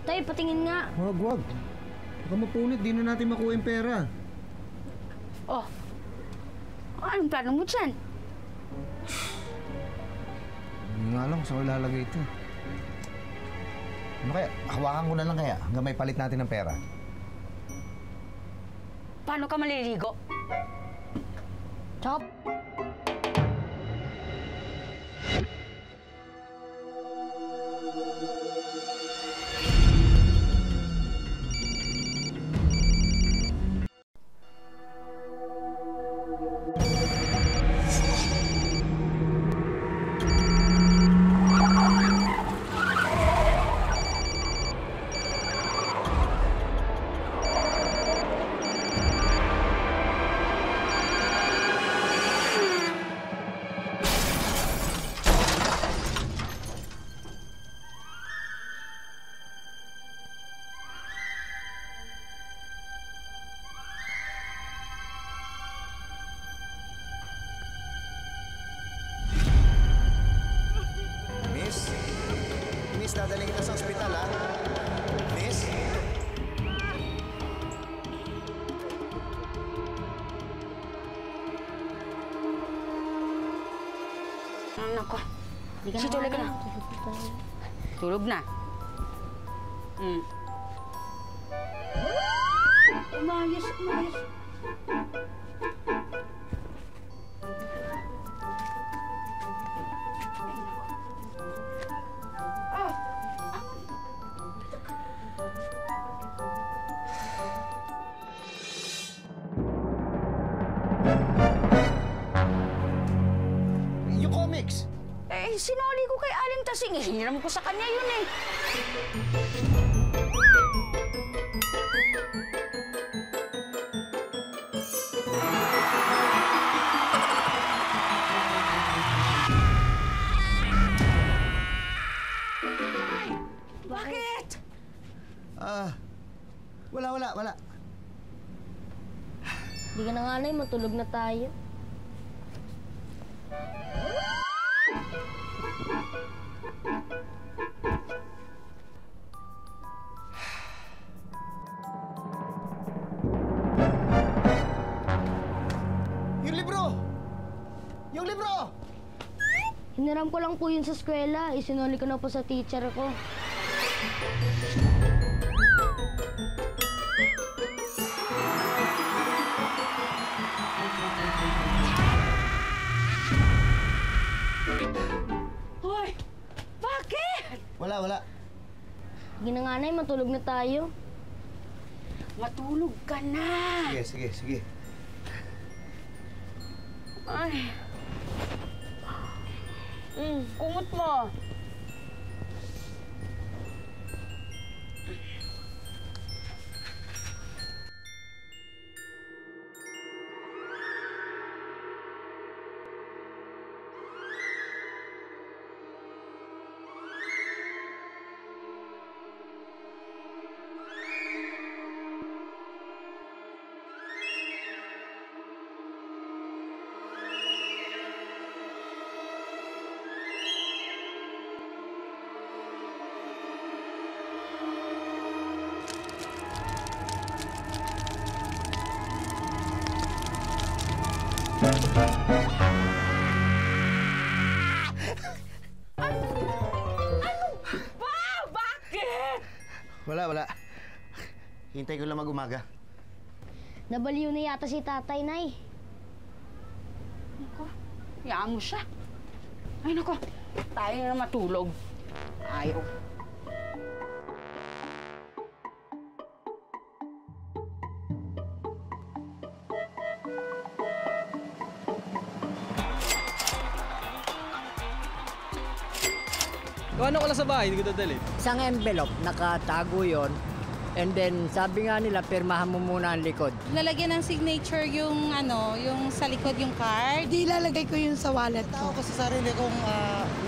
Tay, patingin nga. Wag. Baka mapunit, di na natin makuha yung pera. Oh. Anong plano mo dyan? Hindi nga lang, saan ko ilalagay ito? Ano kaya? Hawakan ko na lang kaya hanggang may palit natin ng pera. Paano ka maliligo? Chop. Miss, dadaling kita sa ospital, ha? Miss? Nako. Si tulog na. Tulog na. Umayos. Yung comics! Sinoli ko kay Aling Tasing. Hiniram ko sa kanya yun eh. Bakit? Wala. Hindi ka na nga, Nay. Matulog na tayo. Yung libro! Hiniram ko lang po yun sa eskwela. Isinuli ko na po sa teacher ko. Hoy! Bakit? Wala. Sige na nga, Nay. Matulog na tayo. Matulog ka na. Sige. Ay. Kumot mo. Bakit? Wala. Hintay ko lang mag-umaga. Nabaliw na yata si tatay, Nay. Nako, hayaan mo siya. Ay, nako, tayo na matulog. Ayaw. Ano ko lang sa bahay, hindi ko dadalhin. Isang envelope, nakatago yon. And then, sabi nga nila, pirmahan mo muna ang likod. Lalagyan ng signature yung yung sa likod yung card. Di ilalagay ko yun sa wallet ko. Ako sa sarili kong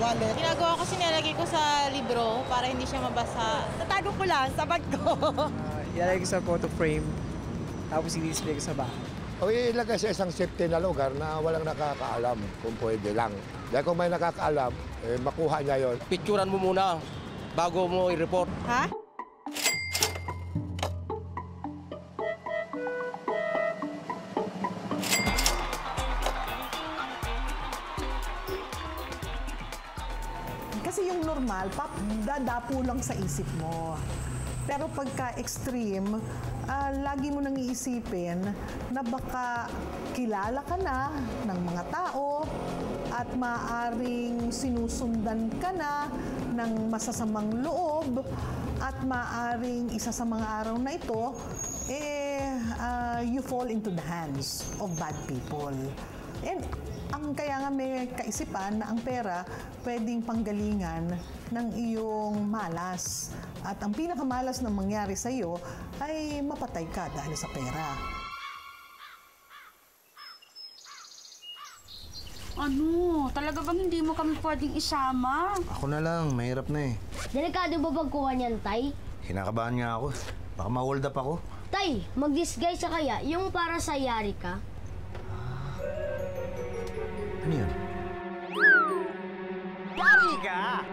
wallet. Ginagawa ko, sinalagay ko sa libro para hindi siya mabasa. Tatago ko lang sa bag ko. Ilalagay ko sa photo frame, tapos i-display ko sa bahay. O ilagay sa isang safety na lugar na walang nakakaalam kung pwede lang. Dahil kung may nakakaalam, makuha niya yon. Picturean mo muna bago mo i-report. Ha? Kasi yung normal, dadapo lang sa isip mo. Pero pagka extreme, lagi mo nang iisipin na baka kilala ka na ng mga tao at maaring sinusundan ka na ng masasamang loob at maaring isa sa mga araw na ito, you fall into the hands of bad people. And kaya nga may kaisipan na ang pera pwedeng panggalingan ng iyong malas. At ang pinakamalas na mangyari sa iyo ay mapatay ka dahil sa pera. Ano? Talaga bang hindi mo kami pwedeng isama? Ako na lang, mahirap na eh. Delikado ba pagkuha niyan, Tay? Kinakabahan nga ako. Baka ma-hold up ako. Tay, mag-disguise ka kaya yung para sa yari ka? Ano yun? Yari ka!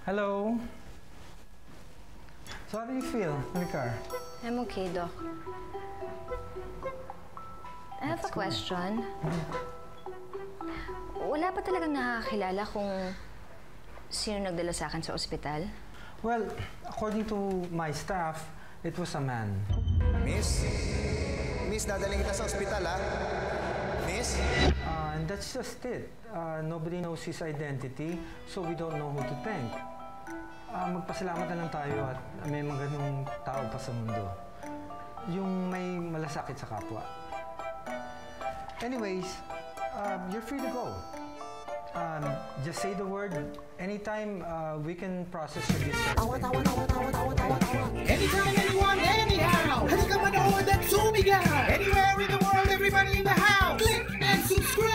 Hello? So how do you feel in the car? I'm okay, Doc. I have a question. Wala pa talagang nakakilala kung sino nagdala sa akin sa ospital? Well, according to my staff, it was a man. Miss? Miss, dadaling kita sa ospital, ha? Miss? And that's just it. Nobody knows his identity, so we don't know who to thank. Magpasalamat na lang tayo at may mga ganung tao pa sa mundo. Yung may malasakit sa kapwa. Anyways, you're free to go. Just say the word. Anytime we can process your discharge. Anytime, anyone, anyhow. Halika manood at sumigaw. Anywhere in the world, everybody in the house. Click and subscribe.